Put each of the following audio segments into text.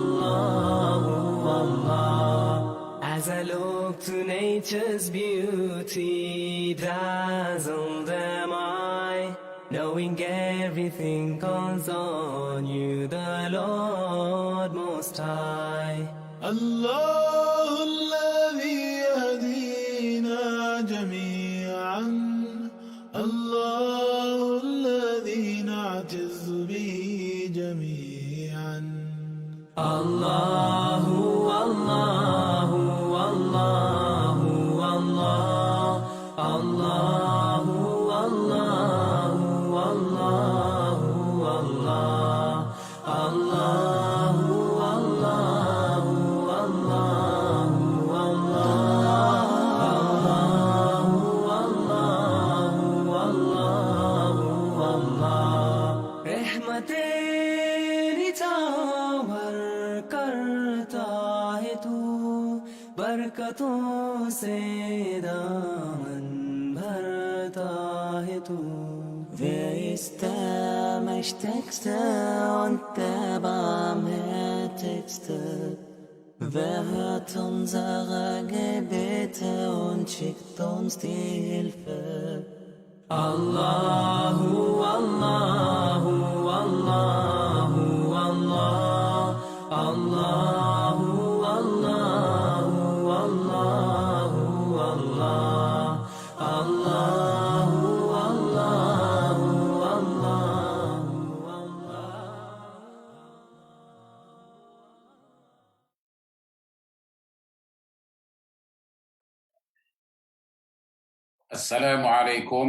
Allahu Allah. As I look to nature's beauty, dazzled am I, knowing everything calls on you, the Lord Most High. الله الذي يهدينا جميعا، الله الذي نعتز به جميعا. الله الله الله الله الله الله الله الله الله तेरी छावर करता है तू, बरकतों से दामन भरता है तू. Wer ist der Mächtigste und der Barmherzigste? Wer hört unsere Gebete und schickt uns die Hilfe? Allahu, Allahu, Allahu, Allah, Allahu, Allahu, Allahu, Allah, Allahu, Allahu, Allahu, Allah. Assalamualaikum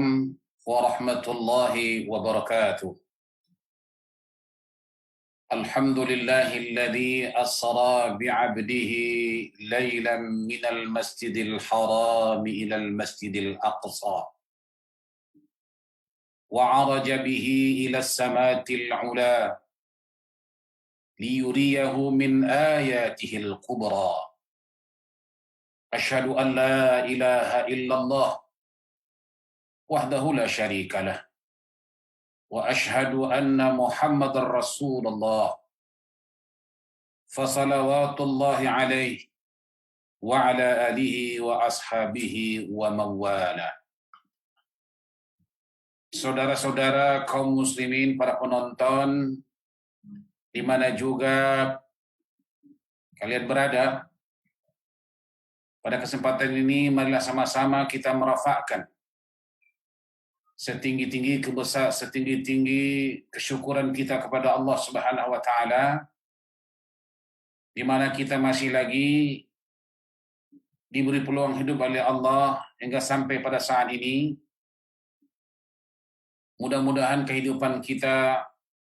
warahmatullahi wabarakatuh. Alhamdulillahilladzi asra bi'abdihi laylan minal masjidil haram ilal masjidil aqsa wa 'araja bihi ila as-samatil 'ula liyuriyahu min ayatihil kubra. Asyhadu an la ilaha illallah wahdahu la syarika lah wa asyhadu anna Muhammadar Rasulullah fa salawatullahi alaihi wa ala alihi wa ashabihi wa mawala. Saudara-saudara kaum muslimin, para penonton di mana juga kalian berada, pada kesempatan ini marilah sama-sama kita merafakkan setinggi-tinggi kesyukuran kita kepada Allah Subhanahu wa taala, di mana kita masih lagi diberi peluang hidup oleh Allah hingga sampai pada saat ini. Mudah-mudahan kehidupan kita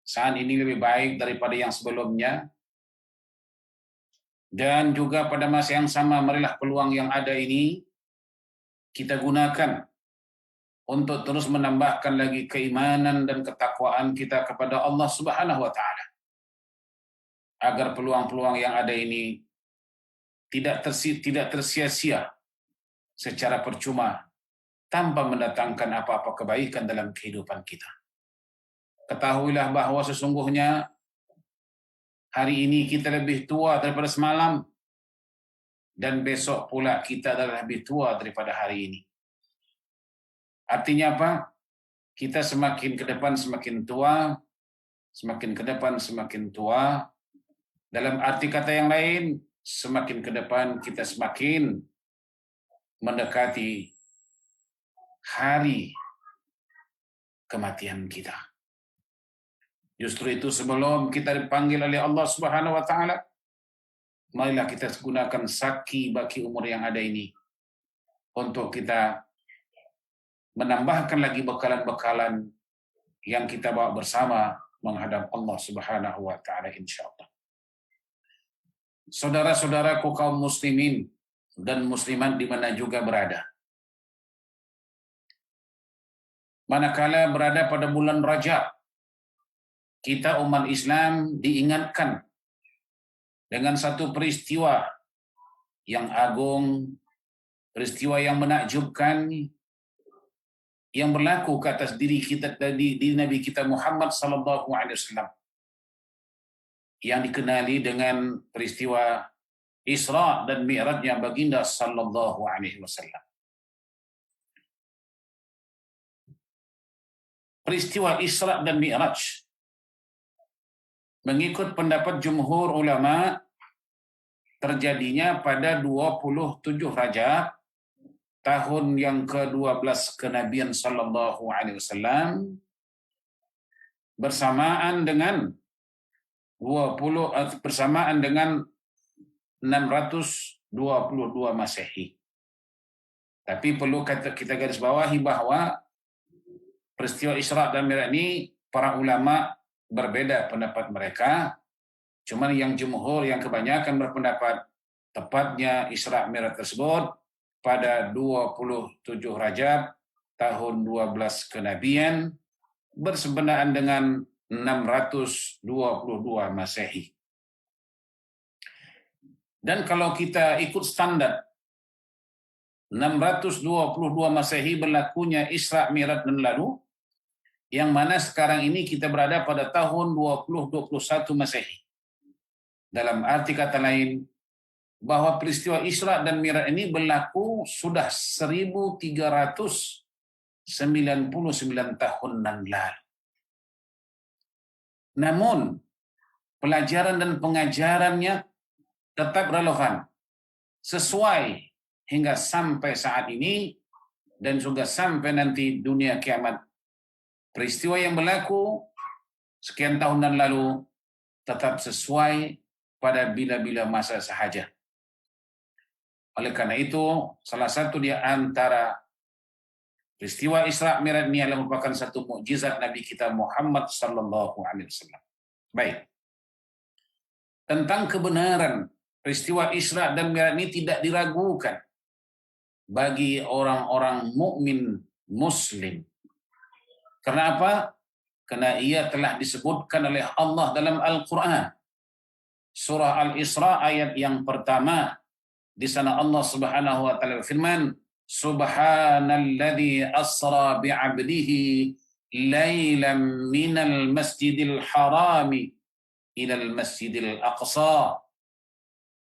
saat ini lebih baik daripada yang sebelumnya. Dan juga pada masa yang sama, marilah peluang yang ada ini kita gunakan untuk terus menambahkan lagi keimanan dan ketakwaan kita kepada Allah Subhanahu wa taala. Agar peluang-peluang yang ada ini tidak tersia-sia secara percuma tanpa mendatangkan apa-apa kebaikan dalam kehidupan kita. Ketahuilah bahwa sesungguhnya hari ini kita lebih tua daripada semalam, dan besok pula kita adalah lebih tua daripada hari ini. Artinya apa? Kita semakin ke depan semakin tua, semakin ke depan semakin tua. Dalam arti kata yang lain, semakin ke depan kita semakin mendekati hari kematian kita. Justru itu sebelum kita dipanggil oleh Allah Subhanahu wa taala, marilah kita gunakan saki baki umur yang ada ini untuk kita menambahkan lagi bekalan-bekalan yang kita bawa bersama menghadap Allah Subhanahu wa taala insyaallah. Saudara-saudaraku kaum muslimin dan muslimat di mana juga berada. Manakala berada pada bulan Rajab, kita umat Islam diingatkan dengan satu peristiwa yang agung, peristiwa yang menakjubkan, yang berlaku ke atas diri kita, di Nabi kita Muhammad sallallahu alaihi wasallam, yang dikenali dengan peristiwa Isra dan Mi'rajnya baginda sallallahu alaihi wasallam. Peristiwa Isra dan Mi'raj mengikut pendapat jumhur ulama terjadinya pada 27 Rajab tahun yang ke-12 kenabian sallallahu alaihi wasallam bersamaan dengan 622 Masehi. Tapi perlu kita garis bawahi bahwa peristiwa Isra dan Mi'raj ini para ulama berbeda pendapat mereka. Cuman yang jumhur, yang kebanyakan berpendapat tepatnya Isra Mi'raj tersebut pada 27 Rajab tahun 12 kenabian bersebenaraan dengan 622 Masehi. Dan kalau kita ikut standar 622 Masehi berlakunya Isra Mi'raj dan lalu, yang mana sekarang ini kita berada pada tahun 2021 Masehi. Dalam arti kata lain, bahwa peristiwa Isra dan Mi'raj ini berlaku sudah 1399 tahun yang lalu. Namun, pelajaran dan pengajarannya tetap relevan, sesuai hingga sampai saat ini, dan juga sampai nanti dunia kiamat. Peristiwa yang berlaku sekian tahun dan lalu tetap sesuai pada bila-bila masa sahaja. Oleh karena itu, salah satu di antara peristiwa Isra Mi'raj ini adalah merupakan satu mukjizat Nabi kita Muhammad sallallahu alaihi wasallam. Baik. Tentang kebenaran peristiwa Isra dan Mi'raj ini tidak diragukan bagi orang-orang mukmin muslim. Kenapa? Karena ia telah disebutkan oleh Allah dalam Al-Quran. Surah Al-Isra ayat yang pertama. Di sana Allah Subhanahu wa taala berfirman, Subhanalladzi asra bi'abdihi lailan minal masjidil harami ilal masjidil aqsa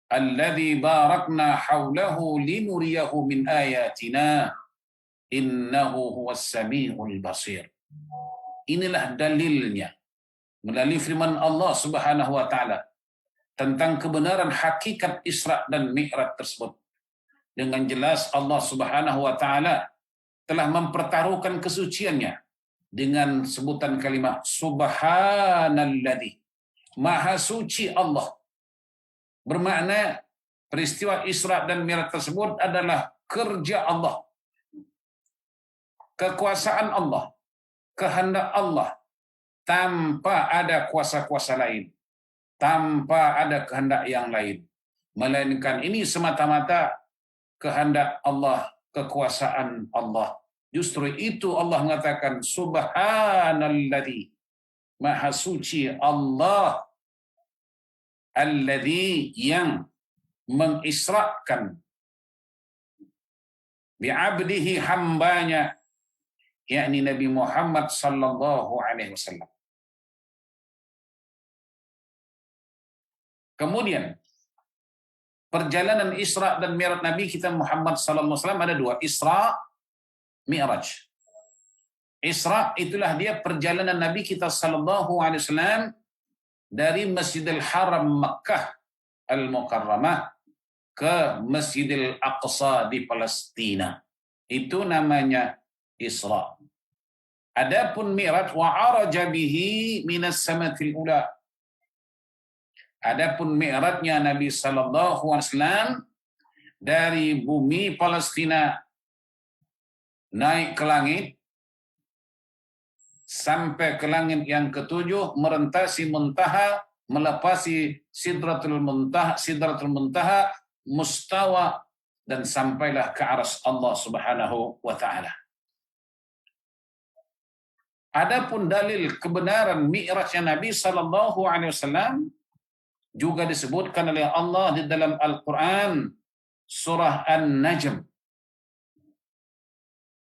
alladzi barakna hawlahu linuriyahu min ayatina innahu huwas samiul basir. Inilah dalilnya melalui firman Allah Subhanahu wa taala tentang kebenaran hakikat Isra dan Mi'raj tersebut. Dengan jelas Allah Subhanahu wa taala telah mempertaruhkan kesuciannya dengan sebutan kalimat Subhanalladzi. Maha suci Allah. Bermakna peristiwa Isra dan Mi'raj tersebut adalah kerja Allah. Kekuasaan Allah, kehendak Allah, tanpa ada kuasa-kuasa lain, tanpa ada kehendak yang lain. Melainkan ini semata-mata kehendak Allah, kekuasaan Allah. Justru itu Allah mengatakan Subhanalladzi, Maha suci Allah, alladzi yang mengisrakan bi'abdihi hambanya, yakni Nabi Muhammad sallallahu alaihi wasallam. Kemudian perjalanan Isra dan Mi'raj Nabi kita Muhammad sallallahu alaihi wasallam ada dua, Isra, Mi'raj. Isra itulah dia perjalanan Nabi kita sallallahu alaihi wasallam dari Masjidil Haram Makkah Al-Mukarramah ke Masjidil Aqsa di Palestina. Itu namanya Isra. Adapun Mi'raj wa araja bihi minas samatil ula. Adapun Mi'rajnya Nabi sallallahu alaihi wasallam dari bumi Palestina naik ke langit sampai ke langit yang ketujuh, merentasi muntaha, melepasi sidratul muntaha, mustawa, dan sampailah ke arsy Allah Subhanahu wa taala. Adapun dalil kebenaran Mi'rajnya Nabi sallallahu alaihi wasallam juga disebutkan oleh Allah di dalam Al-Qur'an surah An-Najm.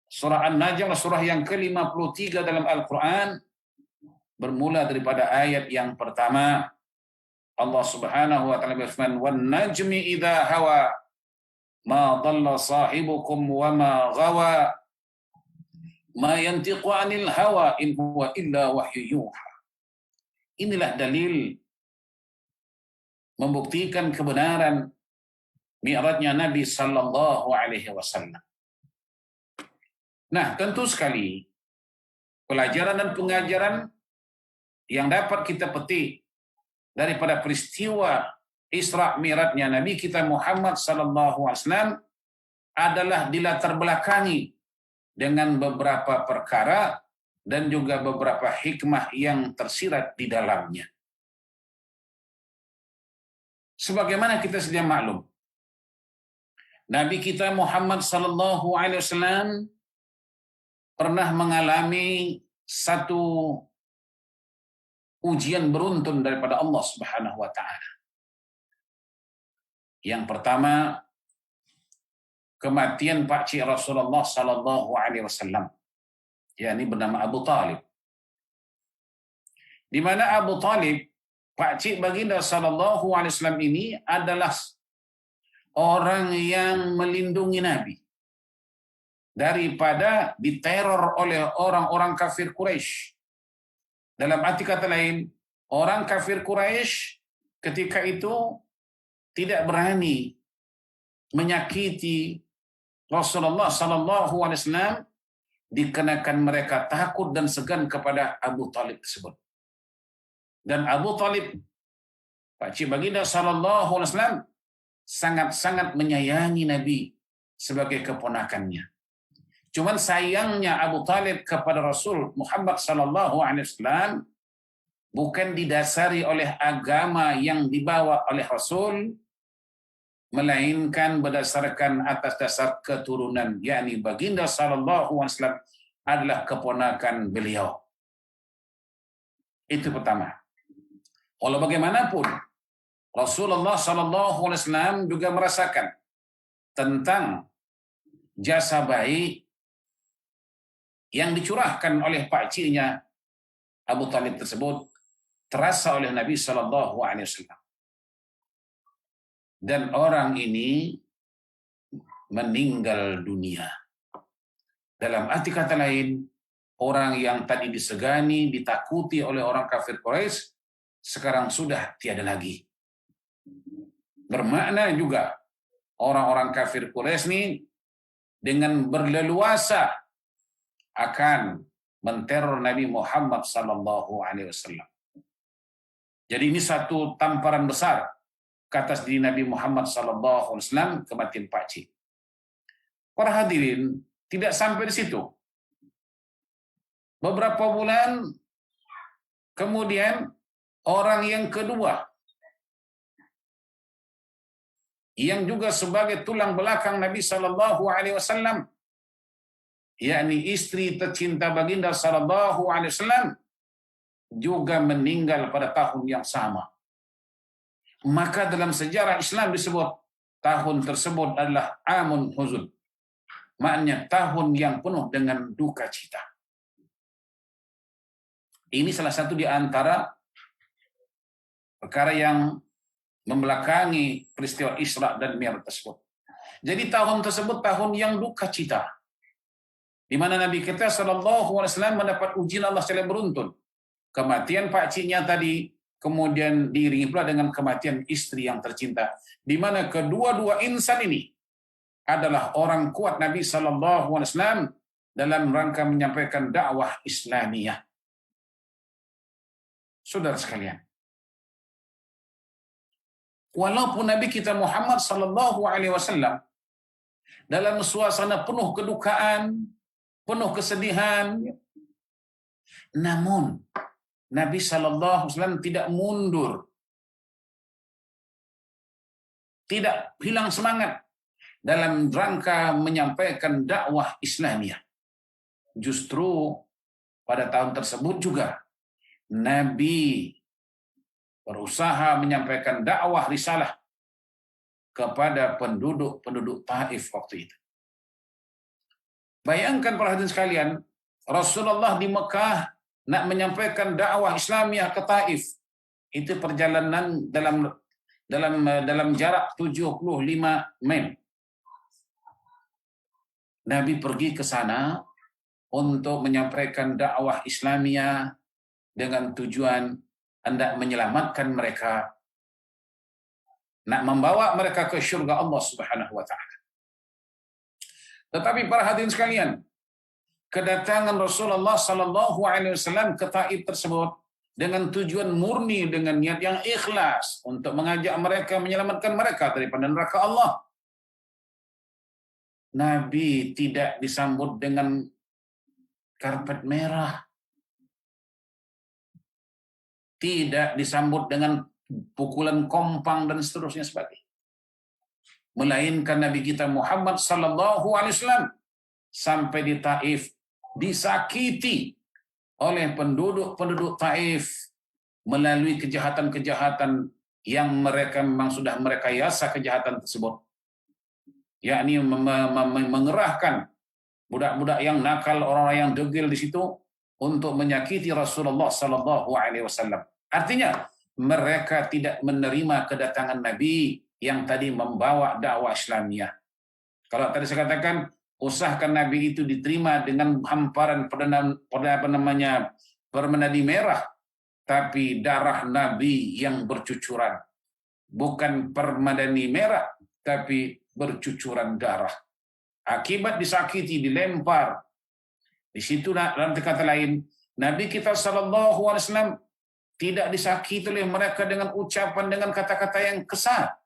Surah An-Najm surah yang ke-53 dalam Al-Qur'an, bermula daripada ayat yang pertama. Allah Subhanahu wa taala berfirman, "Wan najmi idza hawa ma dhalla sahibukum wa ma ghawa ma yantiqu 'anil hawa in huwa illa wahyu yuha." Inilah dalil membuktikan kebenaran mi'rajnya Nabi sallallahu alaihi wasallam. Nah, tentu sekali pelajaran dan pengajaran yang dapat kita petik daripada peristiwa Isra Mi'rajnya Nabi kita Muhammad sallallahu alaihi wasallam adalah dilatar belakangi dengan beberapa perkara dan juga beberapa hikmah yang tersirat di dalamnya. Sebagaimana kita sedia maklum, Nabi kita Muhammad sallallahu alaihi wasallam pernah mengalami satu ujian beruntun daripada Allah Subhanahu wa taala. Yang pertama, kematian pakcik Rasulullah sallallahu alaihi wasallam, yakni bernama Abu Talib. Di mana Abu Talib, pakcik baginda sallallahu alaihi wasallam ini adalah orang yang melindungi Nabi daripada diteror oleh orang-orang kafir Quraisy. Dalam arti kata lain, orang kafir Quraisy ketika itu tidak berani menyakiti Rasulullah sallallahu alaihi wasallam dikarenakan mereka takut dan segan kepada Abu Talib tersebut. Dan Abu Talib, pakcik baginda sallallahu alaihi wasallam, sangat-sangat menyayangi Nabi sebagai keponakannya. Cuman sayangnya Abu Talib kepada Rasul Muhammad sallallahu alaihi wasallam bukan didasari oleh agama yang dibawa oleh Rasul, melainkan berdasarkan atas dasar keturunan, yakni baginda sallallahu alaihi wasallam adalah keponakan beliau. Itu pertama. Walau bagaimanapun, Rasulullah sallallahu alaihi wasallam juga merasakan tentang jasa baik yang dicurahkan oleh pakciknya Abu Talib tersebut terasa oleh Nabi sallallahu alaihi wasallam. Dan orang ini meninggal dunia. Dalam arti kata lain, orang yang tadi disegani, ditakuti oleh orang kafir Quraisy, sekarang sudah tiada lagi. Bermakna juga orang-orang kafir Quraisy ini dengan berleluasa akan menteror Nabi Muhammad sallallahu alaihi wasallam. Jadi ini satu tamparan besar ke atas diri Nabi Muhammad sallallahu alaihi wasallam kematian pakcik. Para hadirin, tidak sampai di situ. Beberapa bulan kemudian orang yang kedua yang juga sebagai tulang belakang Nabi sallallahu alaihi wasallam, yakni istri tercinta baginda sallallahu alaihi wasallam, juga meninggal pada tahun yang sama. Maka dalam sejarah Islam disebut tahun tersebut adalah Amun Huzun. Maknanya tahun yang penuh dengan duka cita. Ini salah satu di antara perkara yang membelakangi peristiwa Isra dan Mi'raj tersebut. Jadi tahun tersebut tahun yang duka cita, di mana Nabi kita sallallahu alaihi wasallam mendapat ujian Allah secara beruntun. Kematian pakciknya tadi, kemudian diiringi pula dengan kematian istri yang tercinta, di mana kedua-dua insan ini adalah orang kuat Nabi sallallahu alaihi wasallam dalam rangka menyampaikan dakwah Islamiyah. Saudara sekalian, walaupun Nabi kita Muhammad sallallahu alaihi wasallam dalam suasana penuh kedukaan, penuh kesedihan, namun Nabi sallallahu alaihi wasallam tidak mundur, tidak hilang semangat dalam rangka menyampaikan dakwah Islamiyah. Justru pada tahun tersebut juga Nabi berusaha menyampaikan dakwah risalah kepada penduduk-penduduk Taif waktu itu. Bayangkan para hadirin sekalian, Rasulullah di Mekah nak menyampaikan dakwah Islamiyah ke Taif. Itu perjalanan dalam jarak 75 mil. Nabi pergi ke sana untuk menyampaikan dakwah Islamiyah dengan tujuan hendak menyelamatkan mereka, nak membawa mereka ke syurga Allah Subhanahu wa taala. Tetapi para hadirin sekalian, kedatangan Rasulullah sallallahu alaihi wasallam ke Taif tersebut dengan tujuan murni, dengan niat yang ikhlas untuk mengajak mereka, menyelamatkan mereka daripada neraka Allah. Nabi tidak disambut dengan karpet merah, tidak disambut dengan pukulan kompang dan seterusnya sebagainya. Melainkan Nabi kita Muhammad sallallahu alaihi wasallam sampai di Taif disakiti oleh penduduk Taif melalui kejahatan-kejahatan yang mereka memang sudah merekayasa kejahatan tersebut, yakni mengerahkan budak-budak yang nakal, orang-orang yang degil di situ untuk menyakiti Rasulullah sallallahu alaihi wasallam. Artinya mereka tidak menerima kedatangan Nabi yang tadi membawa dakwah Islamiyah. Kalau tadi saya katakan, usahakan Nabi itu diterima dengan hamparan permendadi merah, tapi darah Nabi yang bercucuran. Bukan permendadi merah, tapi bercucuran darah. Akibat disakiti, dilempar. Di situ dalam kata lain, Nabi kita sallallahu alaihi wasallam tidak disakiti oleh mereka dengan ucapan, dengan kata-kata yang kesat.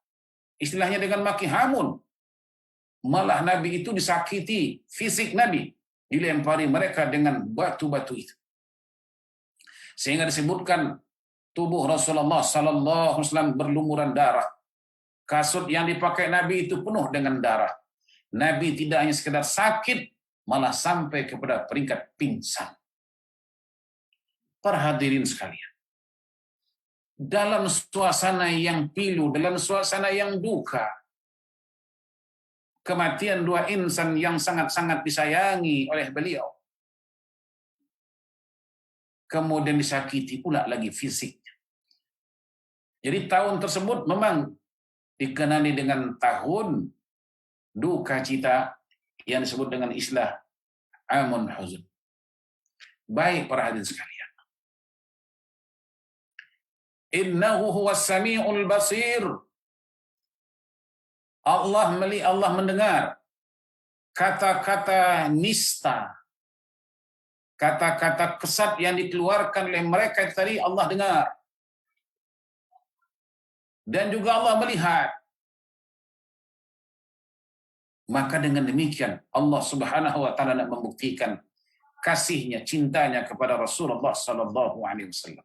Istilahnya dengan maki hamun. Malah Nabi itu disakiti, fisik Nabi dilempari mereka dengan batu-batu itu. Sehingga disebutkan tubuh Rasulullah sallallahu alaihi wasallam berlumuran darah. Kasut yang dipakai Nabi itu penuh dengan darah. Nabi tidak hanya sekedar sakit, malah sampai kepada peringkat pingsan. Para hadirin sekalian, dalam suasana yang pilu, dalam suasana yang duka, kematian dua insan yang sangat-sangat disayangi oleh beliau, kemudian disakiti pula lagi fisiknya. Jadi tahun tersebut memang dikenali dengan tahun duka cita yang disebut dengan istilah Amun Huzn. Baik para hadirin sekalian, innahu huwas sami'ul basir. Allah mendengar kata-kata nista, kata-kata kesat yang dikeluarkan oleh mereka tadi, Allah dengar. Dan juga Allah melihat. Maka dengan demikian Allah Subhanahu wa taala nak membuktikan kasihnya, cintanya kepada Rasulullah sallallahu alaihi wasallam.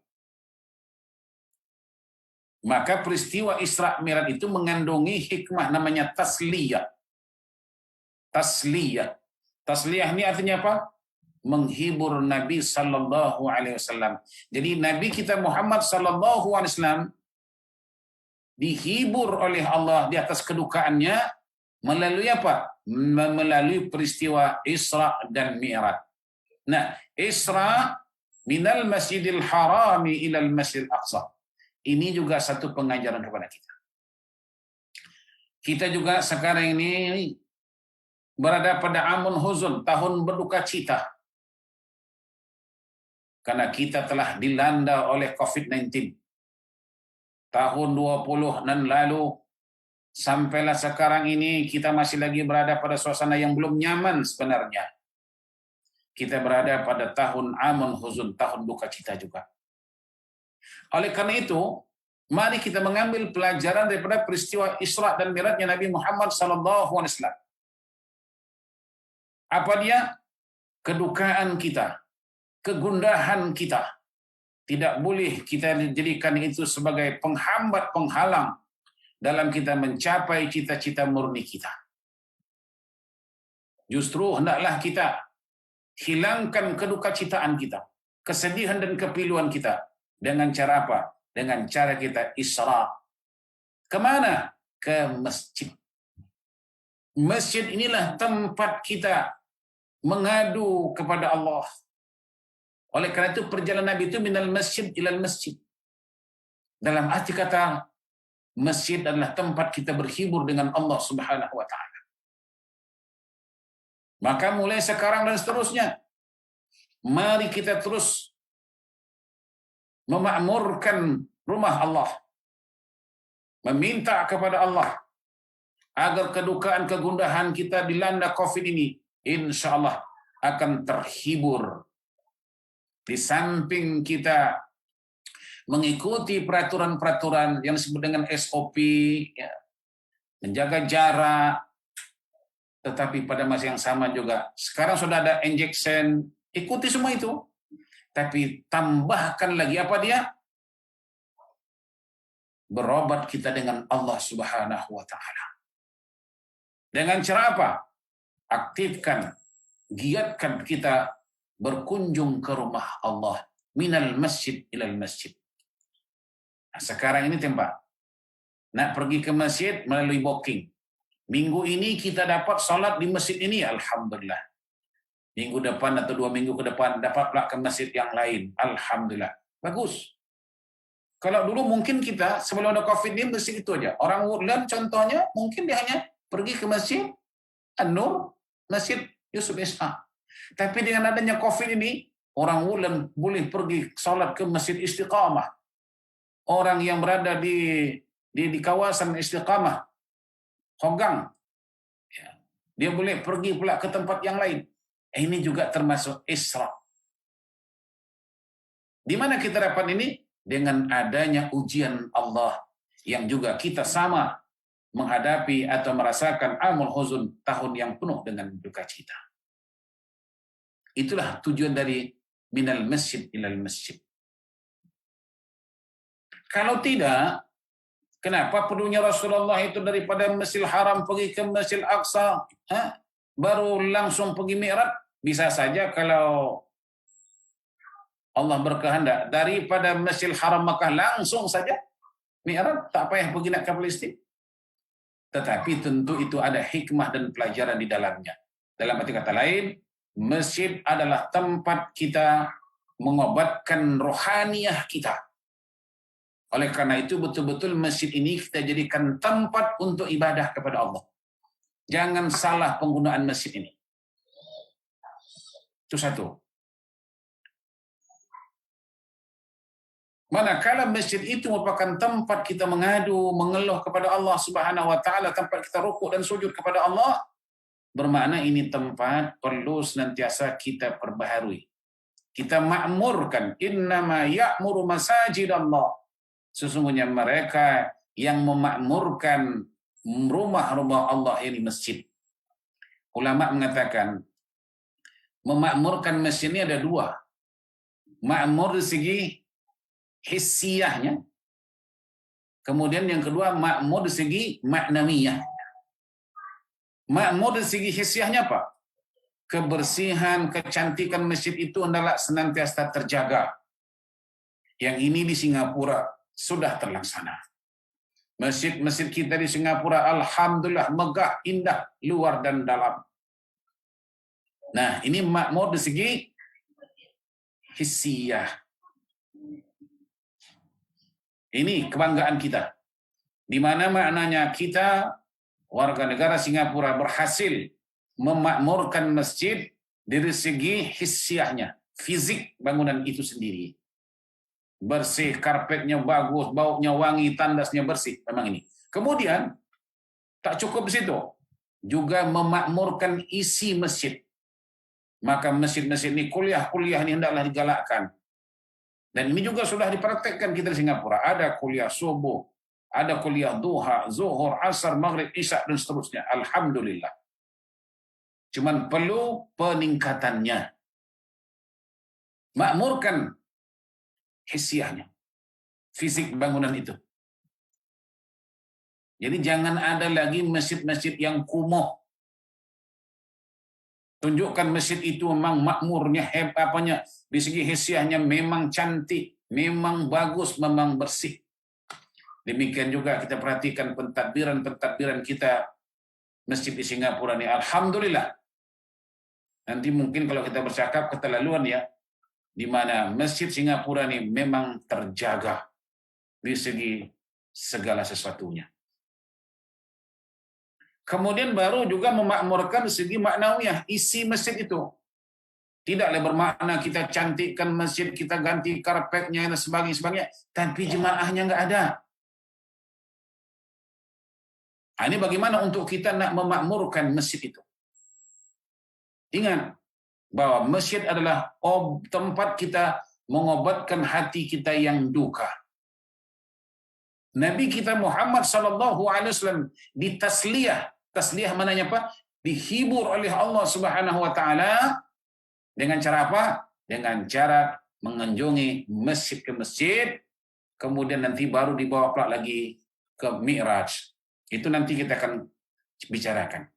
Maka peristiwa Isra Mi'raj itu mengandungi hikmah namanya tasliyah. Tasliyah ini artinya apa? Menghibur Nabi sallallahu alaihi wasallam. Jadi Nabi kita Muhammad sallallahu alaihi wasallam dihibur oleh Allah di atas kedukaannya melalui apa? Melalui peristiwa Isra dan Mi'raj. Nah, Isra minal Masjidil Harami ilal Masjidil Aqsa. Ini juga satu pengajaran kepada kita. Kita juga sekarang ini berada pada Amun Huzn, tahun berduka cita. Karena kita telah dilanda oleh COVID-19. Tahun 20 dan lalu, sampailah sekarang ini kita masih lagi berada pada suasana yang belum nyaman sebenarnya. Kita berada pada tahun Amun Huzn, tahun duka cita juga. Oleh karena itu, mari kita mengambil pelajaran daripada peristiwa Isra dan Mi'rajnya Nabi Muhammad SAW. Apa dia? Kedukaan kita, kegundahan kita. Tidak boleh kita jadikan itu sebagai penghambat, penghalang dalam kita mencapai cita-cita murni kita. Justru hendaklah kita hilangkan kedukacitaan kita, kesedihan dan kepiluan kita. Dengan cara apa? Dengan cara kita Isra. Kemana? Ke masjid. Masjid inilah tempat kita mengadu kepada Allah. Oleh karena itu perjalanan Nabi itu minal masjid ilal masjid. Dalam arti kata, masjid adalah tempat kita berhibur dengan Allah Subhanahu wa taala. Maka mulai sekarang dan seterusnya, mari kita terus memakmurkan rumah Allah, meminta kepada Allah agar kedukaan kegundahan kita dilanda COVID ini, insya Allah akan terhibur. Di samping kita mengikuti peraturan-peraturan yang disebut dengan SOP, ya, menjaga jarak, tetapi pada masa yang sama juga, sekarang sudah ada injection, ikuti semua itu. Tapi tambahkan lagi apa dia? Berobat kita dengan Allah Subhanahu wa taala. Dengan cara apa? Aktifkan, giatkan kita berkunjung ke rumah Allah, minal masjid ilal masjid. Nah, sekarang ini tempat nak pergi ke masjid melalui booking. Minggu ini kita dapat salat di masjid ini, alhamdulillah. Minggu depan atau 2 minggu ke depan dapat pula ke masjid yang lain, alhamdulillah. Bagus. Kalau dulu mungkin kita sebelum ada COVID ini masjid itu aja. Orang Woodland contohnya mungkin dia hanya pergi ke masjid An-Nur, masjid Yusuf Ishaq. Tapi dengan adanya COVID ini, orang Woodland boleh pergi salat ke masjid Istiqamah. Orang yang berada di kawasan Istiqamah, Hogang, ya, dia boleh pergi pula ke tempat yang lain. Ini juga termasuk Isra. Di mana kita dapat ini? Dengan adanya ujian Allah yang juga kita sama menghadapi atau merasakan amul huzun, tahun yang penuh dengan duka cita. Itulah tujuan dari minal masjid ilal masjid. Kalau tidak, kenapa perlunya Rasulullah itu daripada Masjidil Haram pergi ke Masjidil Aqsa, baru langsung pergi Mi'raj? Bisa saja kalau Allah berkehendak daripada Masjidil Haram Makkah langsung saja Mi'raj, tak payah pergi nak ke Palestin. Tetapi tentu itu ada hikmah dan pelajaran di dalamnya. Dalam arti kata lain, masjid adalah tempat kita mengobatkan rohaniyah kita. Oleh karena itu betul-betul masjid ini kita jadikan tempat untuk ibadah kepada Allah. Jangan salah penggunaan masjid ini. Itu satu. Manakala masjid itu merupakan tempat kita mengadu, mengeluh kepada Allah Subhanahu wa taala, tempat kita rukuk dan sujud kepada Allah, bermakna ini tempat perlu senantiasa kita perbaharui. Kita makmurkan, innama ya'muru masajidallah. Sesungguhnya mereka yang memakmurkan rumah-rumah Allah ini masjid. Ulama mengatakan memakmurkan masjid ini ada dua. Makmur dari segi hissiyahnya. Kemudian yang kedua makmur dari segi maknawiyah. Makmur dari segi hissiyahnya apa? Kebersihan, kecantikan masjid itu hendaklah senantiasa terjaga. Yang ini di Singapura sudah terlaksana. Masjid-masjid kita di Singapura alhamdulillah megah, indah, luar dan dalam. Nah, ini makmur dari segi hissiyah. Ini kebanggaan kita. Di mana maknanya kita warga negara Singapura berhasil memakmurkan masjid dari segi hissiyahnya, fisik bangunan itu sendiri. Bersih, karpetnya bagus, baunya wangi, tandasnya bersih, memang ini. Kemudian tak cukup di situ, juga memakmurkan isi masjid. Maka masjid-masjid ini, kuliah-kuliah ini hendaklah digalakkan. Dan ini juga sudah dipraktekkan kita di Singapura. Ada kuliah subuh, ada kuliah duha, zuhur, asar, maghrib, isya, dan seterusnya. Alhamdulillah. Cuman perlu peningkatannya. Makmurkan hissiyahnya, fisik bangunan itu. Jadi jangan ada lagi masjid-masjid yang kumuh. Tunjukkan masjid itu memang makmurnya, apanya, di segi hissiyahnya memang cantik, memang bagus, memang bersih. Demikian juga kita perhatikan pentadbiran kita masjid di Singapura ini. Alhamdulillah. Nanti mungkin kalau kita bercakap keterlaluan ya, di mana masjid Singapura ini memang terjaga. di segi segala sesuatunya. Kemudian baru juga memakmurkan segi maknawiyah, isi masjid itu. Tidaklah bermakna kita cantikkan masjid, kita ganti karpetnya dan sebagainya, tapi jemaahnya nggak ada. Nah, ini bagaimana untuk kita nak memakmurkan masjid itu? Ingat bahwa masjid adalah tempat kita mengobatkan hati kita yang duka. Nabi kita Muhammad sallallahu alaihi wasallam ditasliyah. Tasliyah mananya apa? Dihibur oleh Allah Subhanahu wa taala dengan cara apa? Dengan cara mengunjungi masjid ke masjid, kemudian nanti baru dibawa pula lagi ke Mi'raj. Itu nanti kita akan bicarakan.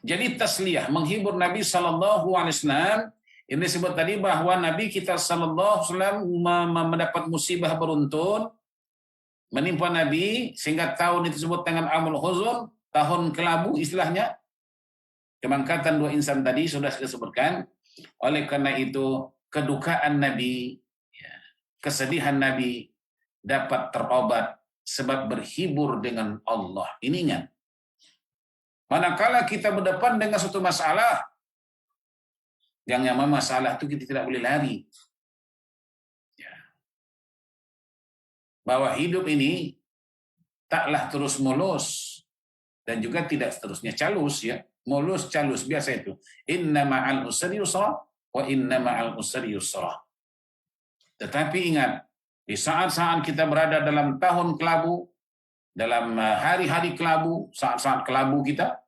Jadi tasliyah, menghibur Nabi sallallahu alaihi wasallam. Ini disebut tadi bahwa Nabi kita sallallahu alaihi wasallam mendapat musibah beruntun menimpa Nabi sehingga tahun itu disebut dengan Amul Huzun, tahun kelabu istilahnya. Kemangkatan dua insan tadi sudah saya sebutkan. Oleh karena itu kedukaan Nabi, kesedihan Nabi dapat terobat sebab berhibur dengan Allah. Ini ingat. Manakala kita berdepan dengan suatu masalah, yang namanya masalah itu kita tidak boleh lari. Bahwa hidup ini taklah terus mulus dan juga tidak seterusnya calus, ya. Mulus calus biasa itu. Inna ma'al usri yusra wa inna ma'al usri yusra. Tetapi ingat, di saat-saat kita berada dalam tahun kelabu, dalam hari-hari kelabu, saat-saat kelabu kita,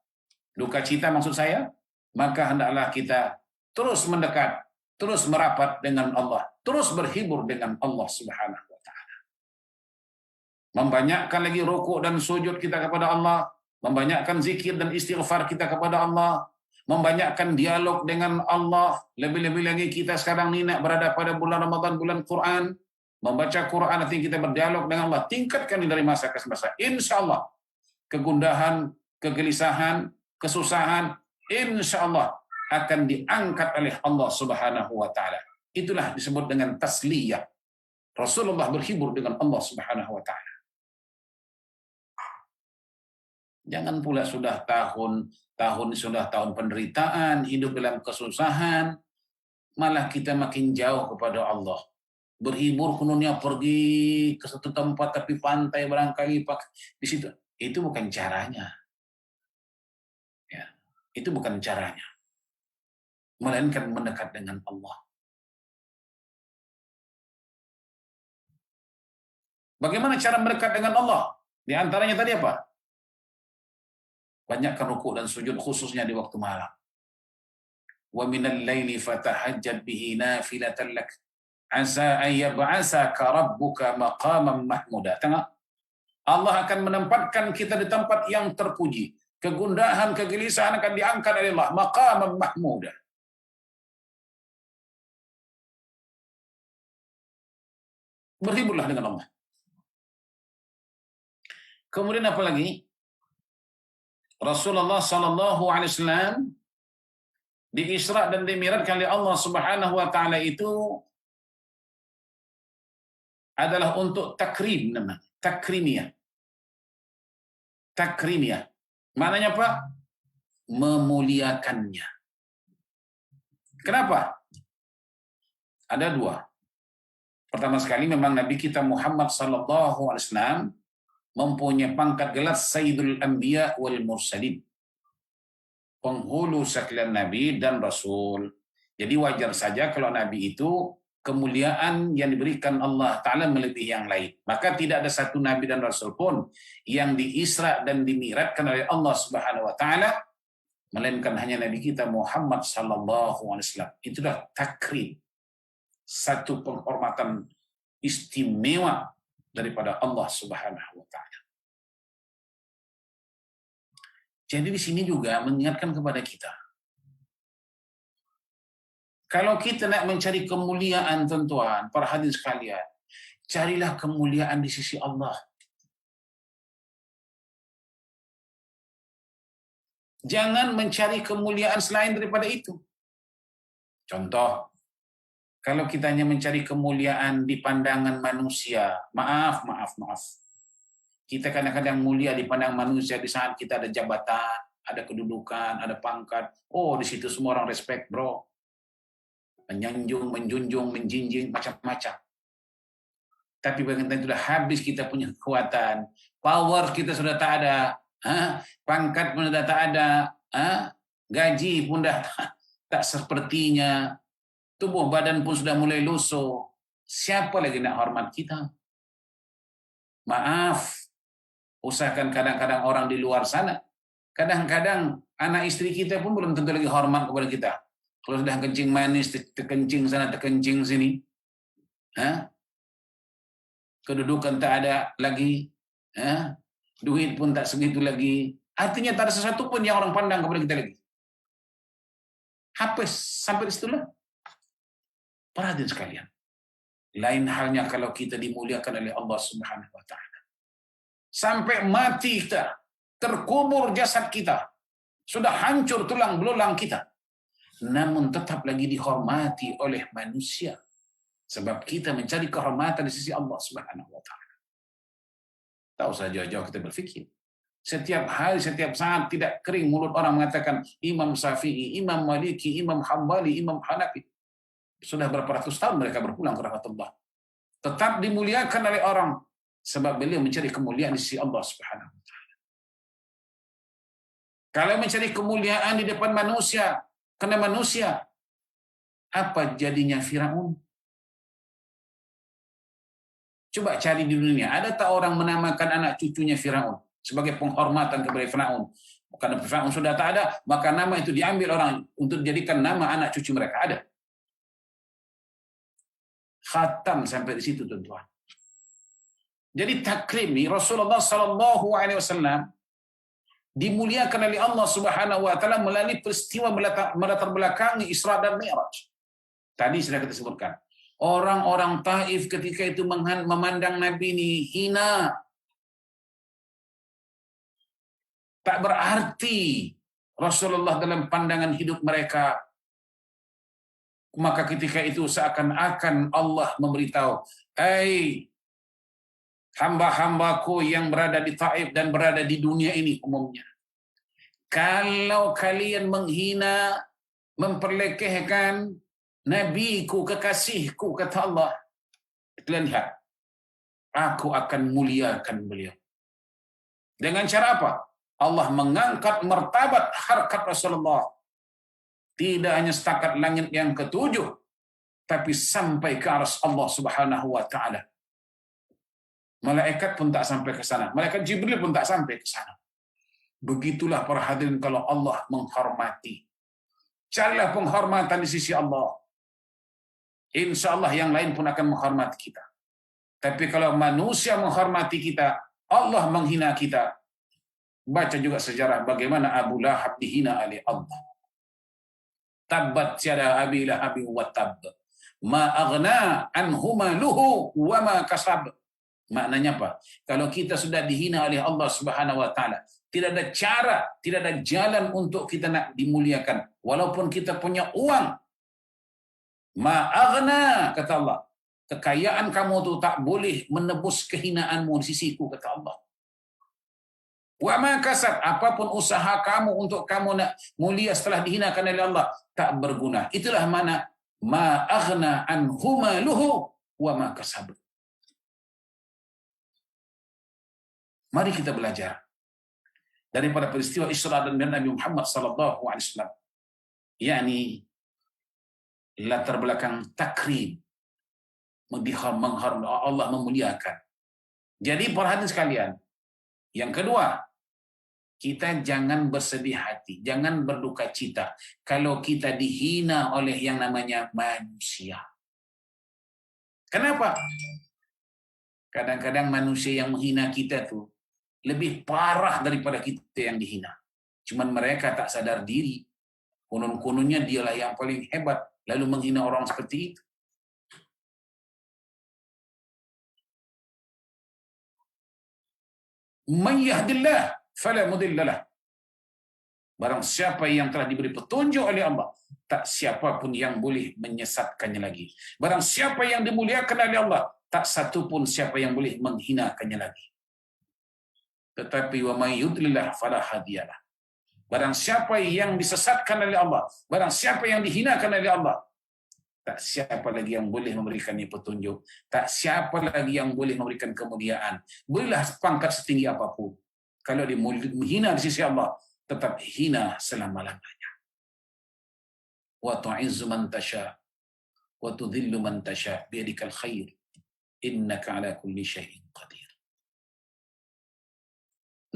duka cita maksud saya, maka hendaklah kita terus mendekat, terus merapat dengan Allah, terus berhibur dengan Allah Subhanahu wa taala. Membanyakkan lagi rukuk dan sujud kita kepada Allah, membanyakkan zikir dan istighfar kita kepada Allah, membanyakkan dialog dengan Allah. Lebih-lebih lagi kita sekarang ni nak berada pada bulan Ramadan, bulan Quran, membaca Quran, nanti kita berdialog dengan Allah. Tingkatkan ini dari masa ke masa. InsyaAllah kegundahan, kegelisahan, kesusahan, InsyaAllah akan diangkat oleh Allah Subhanahu wa taala. Itulah disebut dengan tasliyah. Rasulullah berhibur dengan Allah Subhanahu wa taala. Jangan pula sudah tahun sudah tahun penderitaan, hidup dalam kesusahan, malah kita makin jauh kepada Allah. Berhibur kononnya pergi ke satu tempat tapi pantai barangkali di situ. Itu bukan caranya. Ya, itu bukan caranya. Melainkan mendekat dengan Allah. Bagaimana cara mendekat dengan Allah? Di antaranya tadi apa? Banyakkan rukuk dan sujud khususnya di waktu malam. Wa minal laili fatahajjad bihi nafilatan lak asa an yab'asaka rabbuka maqaman mahmuda. Tengok. Allah akan menempatkan kita di tempat yang terpuji. Kegundahan, kegelisahan akan diangkat oleh Allah, maqaman mahmuda. Berhiburlah dengan Allah. Kemudian apa lagi? Rasulullah sallallahu alaihi wasallam di Isra dan di Mi'raj oleh Allah Subhanahu wa taala itu adalah untuk takrim namanya, takrimiyah. Takrimiyah. Maknanya apa? Memuliakannya. Kenapa? Ada dua. Pertama sekali memang Nabi kita Muhammad sallallahu alaihi wasallam mempunyai pangkat gelar Sayyidul Anbiya wal Mursalin. Penghulu sekalian Nabi dan Rasul. Jadi wajar saja kalau Nabi itu kemuliaan yang diberikan Allah Ta'ala melebihi yang lain. Maka tidak ada satu Nabi dan Rasul pun yang diisra dan dimi'rajkan oleh Allah Subhanahu Wa Ta'ala, melainkan hanya Nabi kita Muhammad Sallallahu Alaihi Wasallam. Itulah takrim. Satu penghormatan istimewa daripada Allah Subhanahu wa taala. Jadi di sini juga mengingatkan kepada kita. Kalau kita nak mencari kemuliaan, tuan-tuan, para hadirin sekalian, carilah kemuliaan di sisi Allah. Jangan mencari kemuliaan selain daripada itu. Contoh, Kalau kita hanya mencari kemuliaan di pandangan manusia, maaf. Kita kadang-kadang mulia di pandang manusia di saat kita ada jabatan, ada kedudukan, ada pangkat. Oh, di situ semua orang respect, bro. Menyanjung, menjunjung, menjinjing, macam-macam. Tapi bagaimana sudah habis kita punya kekuatan, power kita sudah tak ada, pangkat pun sudah tak ada, gaji pun dah tak sepertinya, tubuh badan pun sudah mulai lusuh. Siapa lagi nak hormat kita? Maaf, usahakan kadang-kadang orang di luar sana, kadang-kadang anak istri kita pun belum tentu lagi hormat kepada kita. Kalau sudah kencing manis, terkencing sana, terkencing sini, kedudukan tak ada lagi, duit pun tak segitu lagi. Artinya tak ada sesuatu pun yang orang pandang kepada kita lagi. Habis sampai di situlah. Perhatian sekalian. Lain halnya kalau kita dimuliakan oleh Allah Subhanahu wa taala. Sampai mati kita, terkubur jasad kita, sudah hancur tulang belulang kita, namun tetap lagi dihormati oleh manusia. Sebab kita mencari kehormatan di sisi Allah Subhanahu wa taala. Tak usah jauh-jauh kita berfikir. Setiap hari, setiap saat tidak kering mulut orang mengatakan Imam Syafi'i, Imam Maliki, Imam Hambali, Imam Hanafi. Sudah berapa ratus tahun mereka berpulang ke rahmat Allah. Tetap dimuliakan oleh orang sebab beliau mencari kemuliaan di sisi Allah Subhanahu wa taala. Kalau mencari kemuliaan di depan manusia, karena manusia, apa jadinya Firaun? Coba cari di dunia, ada tak orang menamakan anak cucunya Firaun sebagai penghormatan kepada Firaun? Karena Firaun sudah tak ada, maka nama itu diambil orang untuk dijadikan nama anak cucu mereka. Ada. Khatam sampai di situ, tuan-tuan. Jadi takrim ni Rasulullah sallallahu alaihi wasallam dimuliakan oleh Allah Subhanahu wa taala melalui peristiwa melatar belakangi Isra dan Mi'raj. Tadi sudah kita sebutkan. Orang-orang Taif ketika itu memandang Nabi ini hina. Tak berarti Rasulullah dalam pandangan hidup mereka. Maka ketika itu seakan-akan Allah memberitahu, "Hai hamba-hambaku yang berada di Taif dan berada di dunia ini umumnya. Kalau kalian menghina, memperlekehkan Nabiku, kekasihku," kata Allah, kalian lihat, aku akan muliakan beliau. Dengan cara apa? Allah mengangkat martabat harkat Rasulullah. Tidak hanya setakat langit yang ketujuh, tapi sampai ke arsy Allah Subhanahu wa taala. Malaikat pun tak sampai ke sana. Malaikat Jibril pun tak sampai ke sana. Begitulah para hadirin kalau Allah menghormati. Carilah penghormatan di sisi Allah. Insya Allah yang lain pun akan menghormati kita. Tapi kalau manusia menghormati kita, Allah menghina kita. Baca juga sejarah bagaimana Abu Lahab dihina oleh Allah. Tabbat yada abi lahabin wa tabb. Ma aghna anhu maluhu wa ma kasab. Maknanya apa? Kalau kita sudah dihina oleh Allah Subhanahu wa taala, tidak ada cara, tidak ada jalan untuk kita nak dimuliakan. Walaupun kita punya uang. Ma'aghna, kata Allah. Kekayaan kamu tu tak boleh menebus kehinaanmu di sisiku, kata Allah. Wa ma kasab, apapun usaha kamu untuk kamu nak mulia setelah dihinakan oleh Allah, tak berguna. Itulah mana ma'aghna anhu maluhu wa ma kasab. Mari kita belajar daripada peristiwa Isra dan Mi'raj Nabi Muhammad sallallahu alaihi wasallam. yakni latar belakang takrim, menghormati Allah, memuliakan. Jadi perhatian sekalian, yang kedua, kita jangan bersedih hati, jangan berduka cita kalau kita dihina oleh yang namanya manusia. Kenapa? Kadang-kadang manusia yang menghina kita tuh lebih parah daripada kita yang dihina. Cuman mereka tak sadar diri. Konon-kononnya dialah yang paling hebat, lalu menghina orang seperti itu. Man yahdillah fala mudilla lah. Barang siapa yang telah diberi petunjuk oleh Allah, tak siapa pun yang boleh menyesatkannya lagi. Barang siapa yang dimuliakan oleh Allah, tak satu pun siapa yang boleh menghinakannya lagi. Tetapi wa may yudlillah fala hadiyalah. Barang siapa yang disesatkan oleh Allah, barang siapa yang dihinakan oleh Allah, tak siapa lagi yang boleh memberikannya petunjuk, tak siapa lagi yang boleh memberikan kemuliaan. Berilah pangkat setinggi apapun, kalau dia menghina di sisi Allah, tetap hina selama-lamanya. Wa tu'izzu man tasha wa tudhillu man tasha biyadikal khair innaka ala kulli syai'in qadir.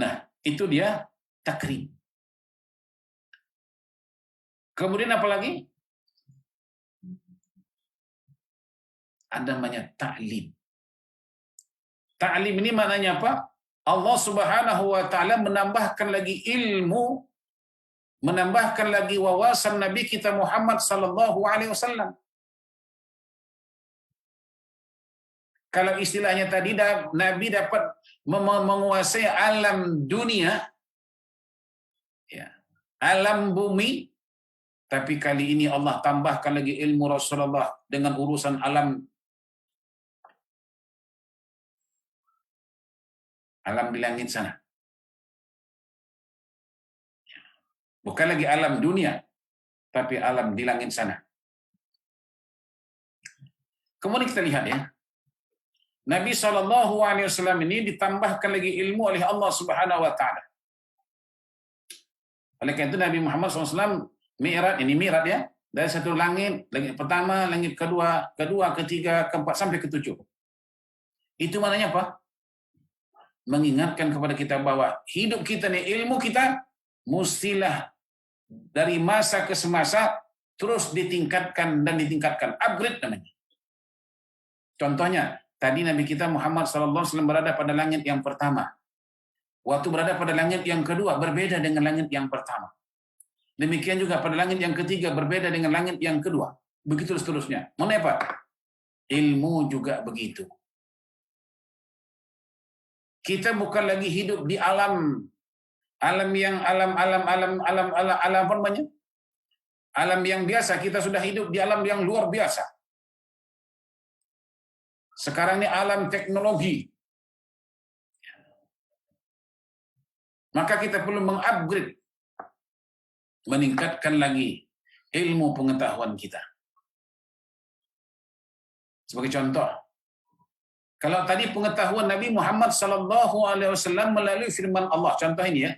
Nah, itu dia takrim. Kemudian apa lagi? Ada namanya ta'lim. Ta'lim ini maknanya apa? Allah Subhanahu wa taala menambahkan lagi ilmu, menambahkan lagi wawasan Nabi kita Muhammad sallallahu alaihi wasallam. Kalau istilahnya tadi Nabi dapat menguasai alam dunia, ya, alam bumi, tapi kali ini Allah tambahkan lagi ilmu Rasulullah dengan urusan alam di langit sana. Bukan lagi alam dunia, tapi alam di langit sana. Kemudian kita lihat ya, Nabi SAW ini ditambahkan lagi ilmu oleh Allah Subhanahu Wa Taala. Oleh karena itu Nabi Muhammad SAW Mi'raj, ini Mi'raj ya, dari satu langit pertama, langit kedua, ketiga, keempat, sampai ketujuh. Itu maknanya apa? Mengingatkan kepada kita bahwa hidup kita nih, ilmu kita mestilah dari masa ke semasa terus ditingkatkan dan ditingkatkan, upgrade namanya. Contohnya, tadi Nabi kita Muhammad SAW berada pada langit yang pertama. Waktu berada pada langit yang kedua berbeda dengan langit yang pertama. Demikian juga pada langit yang ketiga berbeda dengan langit yang kedua. Begitu seterusnya. Mengapa? Ilmu juga begitu. Kita bukan lagi hidup di alam yang apa namanya? Alam yang biasa, kita sudah hidup di alam yang luar biasa. Sekarang ini alam teknologi. Maka kita perlu mengupgrade, meningkatkan lagi ilmu pengetahuan kita. Sebagai contoh, kalau tadi pengetahuan Nabi Muhammad SAW melalui firman Allah, contoh ini ya.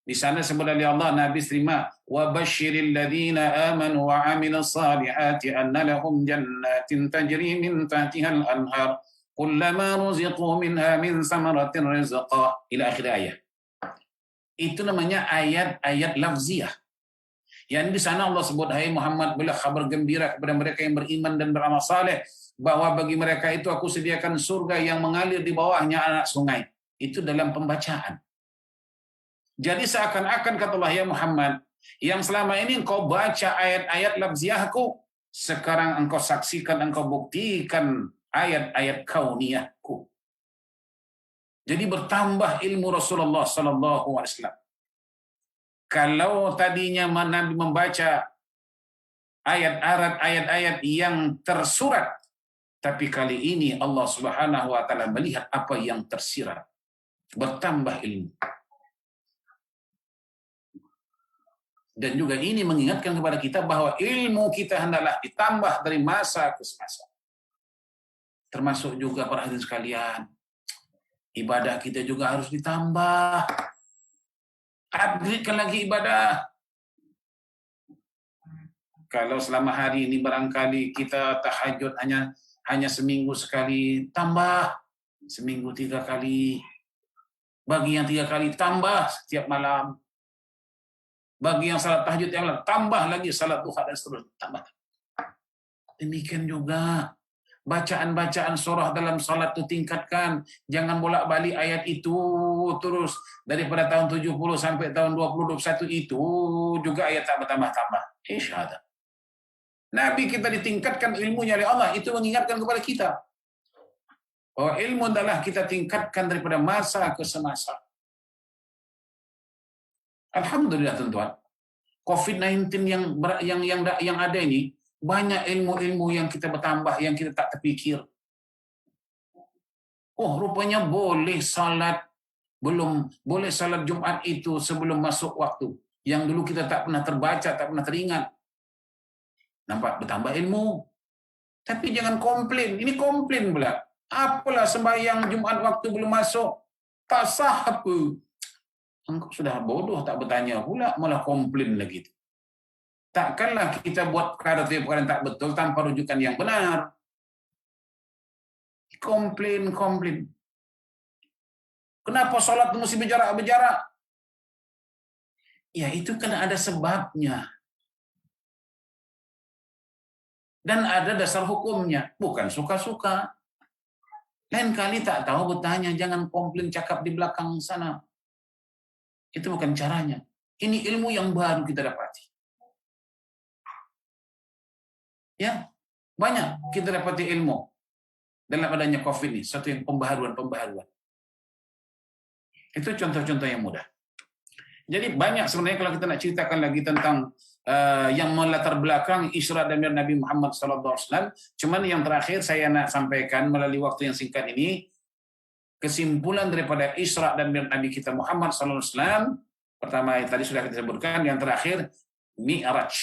Di sana sebut oleh Allah, Nabi terima, wa basyiril ladzina amanu wa amilus salihati anna lahum jannatin tajri min tahtihal anhar kullama ruziqu minha min samaratin rizqa ila akhir ayat. Itu namanya ayat-ayat lafziah. Yang di sana Allah sebut, hai Muhammad, berilah kabar gembira kepada mereka yang beriman dan beramal saleh, bahwa bagi mereka itu aku sediakan surga yang mengalir di bawahnya anak sungai. Itu dalam pembacaan. Jadi seakan-akan kata Allah, ya Muhammad, yang selama ini engkau baca ayat-ayat lafziahku, sekarang engkau saksikan, engkau buktikan ayat-ayat kauniyahku. Jadi bertambah ilmu Rasulullah SAW. Kalau tadinya Nabi membaca ayat-ayat yang tersurat, tapi kali ini Allah Subhanahu wa taala melihat apa yang tersirat. Bertambah ilmu. Dan juga ini mengingatkan kepada kita bahwa ilmu kita hendaklah ditambah dari masa ke masa. Termasuk juga para hadirin sekalian, ibadah kita juga harus ditambah. Upgradekan lagi ibadah. Kalau selama hari ini barangkali kita tahajud hanya seminggu sekali, tambah seminggu 3 kali. Bagi yang 3 kali, tambah setiap malam. Bagi yang salat tahajud yang lain, tambah lagi salat duha dan seterusnya, tambah. Demikian juga bacaan-bacaan surah dalam salat itu tingkatkan. Jangan bolak-balik ayat itu terus daripada tahun 70 sampai tahun 2021 itu juga ayat tak bertambah-tambah. Isyahadah. Nabi kita ditingkatkan ilmunya oleh Allah, itu mengingatkan kepada kita bahwa ilmu adalah kita tingkatkan daripada masa ke semasa. Alhamdulillah tuan-tuan. COVID-19 yang ada ini, banyak ilmu-ilmu yang kita bertambah, yang kita tak terfikir. Oh, rupanya boleh salat Jumaat itu sebelum masuk waktu. Yang dulu kita tak pernah terbaca, tak pernah teringat. Nampak bertambah ilmu. Tapi jangan komplain. Ini komplain pula. Apalah sembahyang Jumaat waktu belum masuk. Tak sah apa. Engkau sudah bodoh tak bertanya pula, malah komplain lagi. Takkanlah kita buat perkara yang tak betul tanpa rujukan yang benar. Komplain. Kenapa solat mesti berjarak-berjarak? Ya itu kan ada sebabnya. Dan ada dasar hukumnya. Bukan suka-suka. Lain kali tak tahu bertanya, jangan komplain cakap di belakang sana. Itu bukan caranya. Ini ilmu yang baru kita dapati. Ya, banyak kita dapati ilmu dalam adanya COVID ini, satu yang pembaharuan. Itu contoh-contoh yang mudah. Jadi banyak sebenarnya kalau kita nak ceritakan lagi tentang yang melatar belakang Isra dan Mi'raj Nabi Muhammad SAW. Cuman yang terakhir saya nak sampaikan melalui waktu yang singkat ini, kesimpulan daripada Isra dan Mi'raj Nabi kita Muhammad SAW. Pertama yang tadi sudah kita sebutkan, yang terakhir Mi'raj.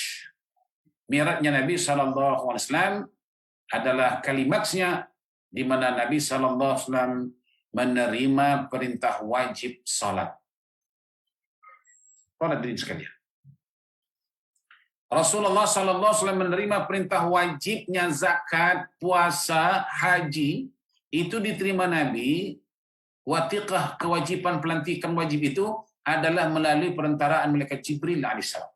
Mi'rajnya Nabi SAW adalah klimaksnya di mana Nabi SAW menerima perintah wajib salat. Para hadirin sekalian, Rasulullah SAW menerima perintah wajibnya zakat, puasa, haji, itu diterima Nabi. Watiqah, kewajiban pelantikan wajib itu adalah melalui perentaraan malaikat Jibril alaihissalam.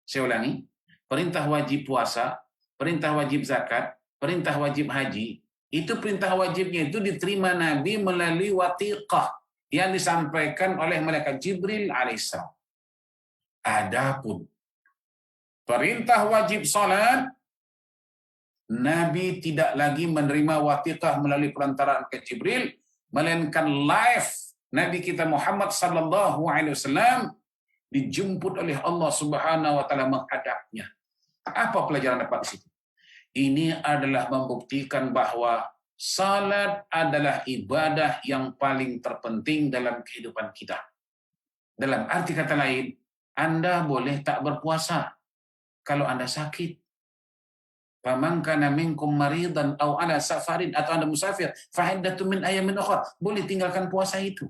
Saya ulangi, perintah wajib puasa, perintah wajib zakat, perintah wajib haji, itu perintah wajibnya itu diterima Nabi melalui watiqah yang disampaikan oleh malaikat Jibril alaihissalam. Adapun perintah wajib salat, Nabi tidak lagi menerima watiqah melalui perantaraan malaikat Jibril, melainkan live Nabi kita Muhammad sallallahu alaihi wasallam dijemput oleh Allah Subhanahu wa taala menghadapnya. Apa pelajaran dapat di situ? Ini adalah membuktikan bahwa salat adalah ibadah yang paling terpenting dalam kehidupan kita. Dalam arti kata lain, Anda boleh tak berpuasa kalau Anda sakit. Faman kana minkum maridan aw ala safarin, atau Anda musafir, fa iddatun min ayamin ukhra. Boleh tinggalkan puasa itu.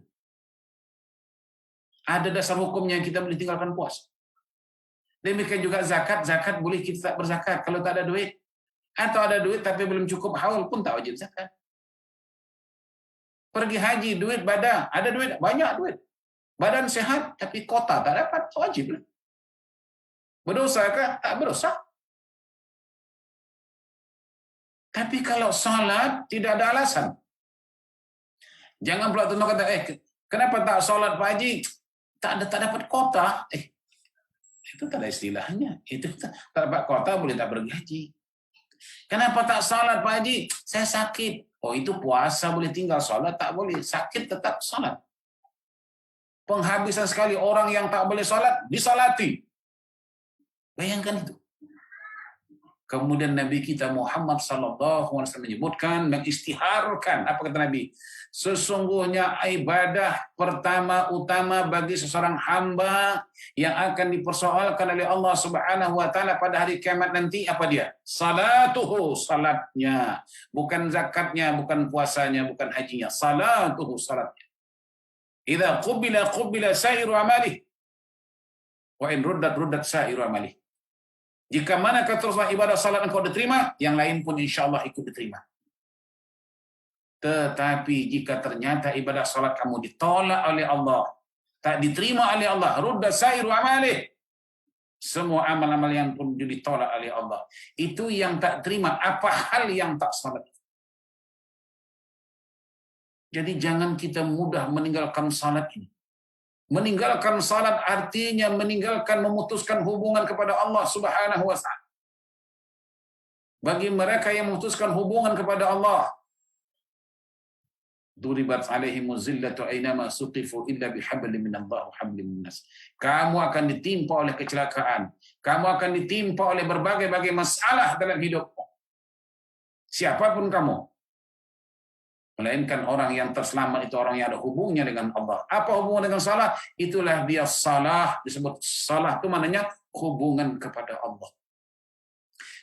Ada dasar hukumnya yang kita boleh tinggalkan puasa. Demikian juga zakat boleh kita tak berzakat kalau tak ada duit. Atau ada duit tapi belum cukup haul pun tak wajib zakat. Pergi haji, duit badan, ada duit, banyak duit. Badan sehat tapi kota tak dapat, wajib. Berdosa kah? Tak berdosa. Tapi kalau salat tidak ada alasan. Jangan pula tuan kata, kenapa tak salat Pak Haji? Tak dapat kota. Itu tak ada istilahnya. Itu tak dapat kota boleh tak pergi haji. Kenapa tak salat Pak Haji? Saya sakit. Oh itu puasa boleh tinggal, salat tak boleh. Sakit tetap salat. Penghabisan sekali orang yang tak boleh salat, disalati. Bayangkan itu. Kemudian Nabi kita Muhammad SAW menyebutkan, mengistiharkan, apa kata Nabi? Sesungguhnya ibadah pertama utama bagi seseorang hamba yang akan dipersoalkan oleh Allah Subhanahu wa taala pada hari kiamat nanti, apa dia? Salatuhu, salatnya. Bukan zakatnya, bukan puasanya, bukan hajinya. Salatuhu, salatnya. Idza qubila sa'iru amalih wa in ruddat sa'iru amalih. Jika mana keterusan ibadah salat engkau diterima, yang lain pun insyaAllah ikut diterima. Tetapi jika ternyata ibadah salat kamu ditolak oleh Allah, tak diterima oleh Allah, rudda sairu amalih, semua amal-amal yang pun ditolak oleh Allah, itu yang tak terima. Apa hal yang tak salat? Jadi jangan kita mudah meninggalkan salat ini. Meninggalkan salat artinya meninggalkan, memutuskan hubungan kepada Allah Subhanahu wa taala. Bagi mereka yang memutuskan hubungan kepada Allah, Duribat alaihimuz zillatu ainama suqifu illa bihablin minallah wa hablin minnas. Kamu akan ditimpa oleh kecelakaan. Kamu akan ditimpa oleh berbagai-bagai masalah dalam hidupmu. Siapapun kamu. Melainkan orang yang terselamat itu orang yang ada hubungnya dengan Allah. Apa hubungan dengan salah? Itulah dia salah. Disebut salah itu maknanya hubungan kepada Allah.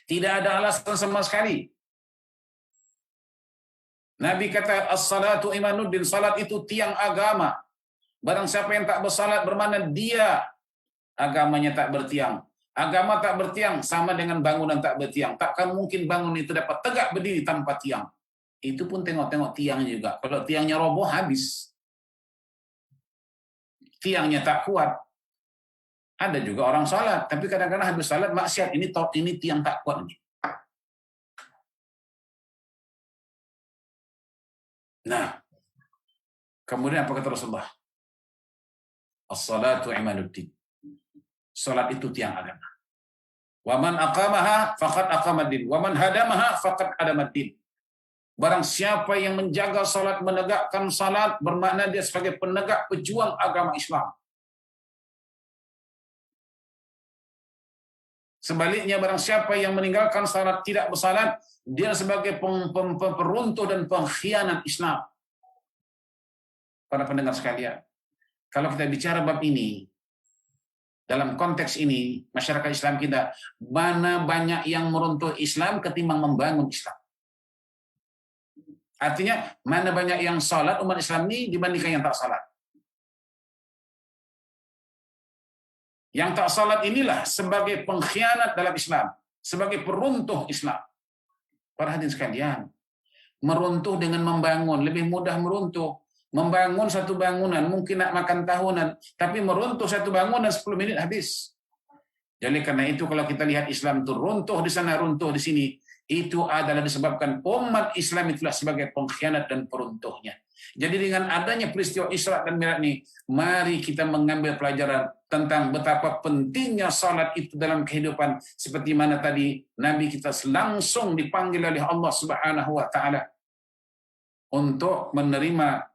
Tidak ada alasan sama sekali. Nabi kata as-salatu imanuddin, salat itu tiang agama. Barang siapa yang tak bersalat bermakna dia agamanya tak bertiang. Agama tak bertiang sama dengan bangunan tak bertiang. Takkan mungkin bangun itu dapat tegak berdiri tanpa tiang. Itu pun tengok-tengok tiangnya juga. Kalau tiangnya roboh habis. Tiangnya tak kuat. Ada juga orang salat, tapi kadang-kadang habis salat maksiat. Ini tiang tak kuat ini. Nah, kemudian apa kata Rasulullah? As-salatu imaduddin. Salat itu tiang agama. Wa man aqamaha faqad aqamaddin, wa man hadamaha faqad hadamaddin. Barang siapa yang menjaga salat, menegakkan salat, bermakna dia sebagai penegak pejuang agama Islam. Sebaliknya barang siapa yang meninggalkan salat, tidak bersalat, dia sebagai peruntuh dan pengkhianat Islam. Para pendengar sekalian, kalau kita bicara bab ini, dalam konteks ini, masyarakat Islam kita, mana banyak yang meruntuh Islam ketimbang membangun Islam. Artinya, mana banyak yang salat umat Islam ini dibandingkan yang tak salat. Yang tak salat inilah sebagai pengkhianat dalam Islam, sebagai peruntuh Islam. Para hadirin sekalian, meruntuh dengan membangun, lebih mudah meruntuh. Membangun satu bangunan, mungkin nak makan tahunan, tapi meruntuh satu bangunan 10 menit habis. Jadi karena itu kalau kita lihat Islam itu runtuh di sana, runtuh di sini, itu adalah disebabkan umat Islam itulah sebagai pengkhianat dan peruntuhnya. Jadi dengan adanya peristiwa Isra dan Mi'raj ini, mari kita mengambil pelajaran tentang betapa pentingnya salat itu dalam kehidupan. Seperti mana tadi Nabi kita langsung dipanggil oleh Allah Subhanahu wa taala untuk menerima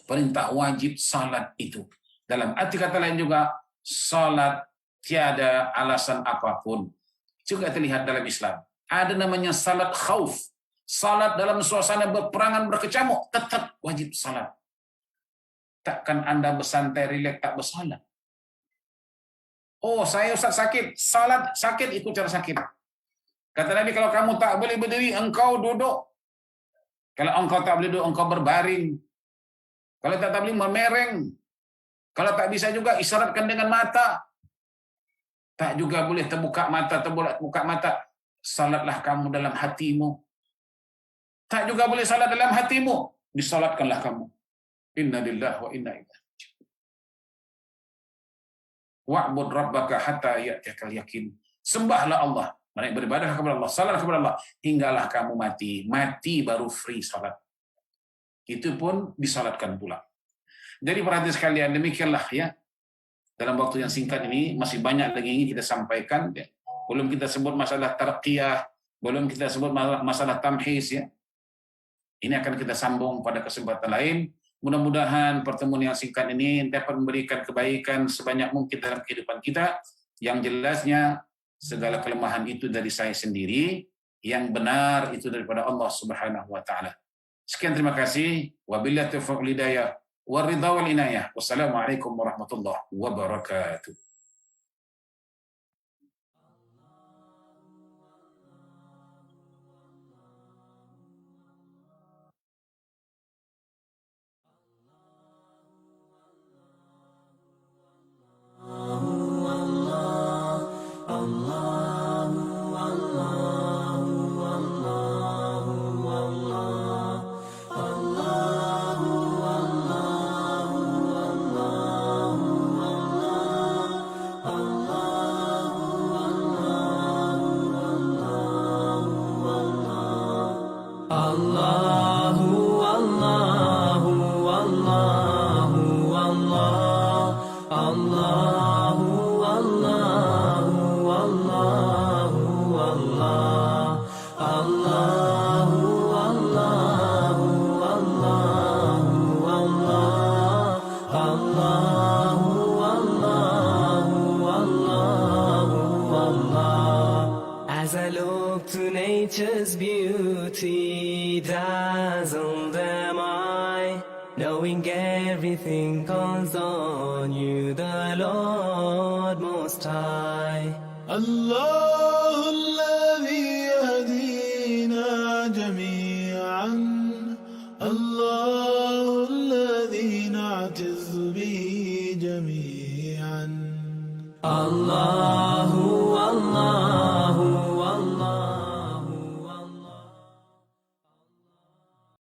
perintah wajib salat itu. Dalam arti kata lain juga, salat tiada alasan apapun. Juga terlihat dalam Islam. Ada namanya salat khauf. Salat dalam suasana berperangan berkecamuk, tetap wajib salat. Takkan Anda bersantai, rileks, tak bersalat. Oh, saya Ustaz sakit. Salat sakit, ikut cara sakit. Kata Nabi, kalau kamu tak boleh berdiri, engkau duduk. Kalau engkau tak boleh duduk, engkau berbaring. Kalau tak boleh memereng. Kalau tak bisa juga, isyaratkan dengan mata. Tak juga boleh terbuka mata, terbuka mata. Salatlah kamu dalam hatimu. Tak juga boleh salat dalam hatimu. Disalatkanlah kamu. Inna lillahi wa inna ilaihi raji'un. Wa'bud rabbaka hatta ya'tiyakal yakin. Sembahlah Allah. Mereka beribadah kepada Allah. Salat kepada Allah. Hinggalah kamu mati. Mati baru free salat. Itu pun disalatkan pula. Jadi perhatian sekalian, demikianlah ya. Dalam waktu yang singkat ini, masih banyak lagi ingin kita sampaikan. Ya. Belum kita sebut masalah tarqiyah, belum kita sebut masalah tamhis ya. Ini akan kita sambung pada kesempatan lain. Mudah-mudahan pertemuan yang singkat ini dapat memberikan kebaikan sebanyak mungkin dalam kehidupan kita. Yang jelasnya segala kelemahan itu dari saya sendiri, yang benar itu daripada Allah Subhanahu wa taala. Sekian, terima kasih. Wabillahi taufiq wal hidayah wal ridha wal inayah. Wassalamualaikum warahmatullahi wabarakatuh. Allah dazzled am I, knowing everything calls on you, the Lord Most High. الله الذي يهدينا جميعا، الله الذي نعتز به جميعا. Allah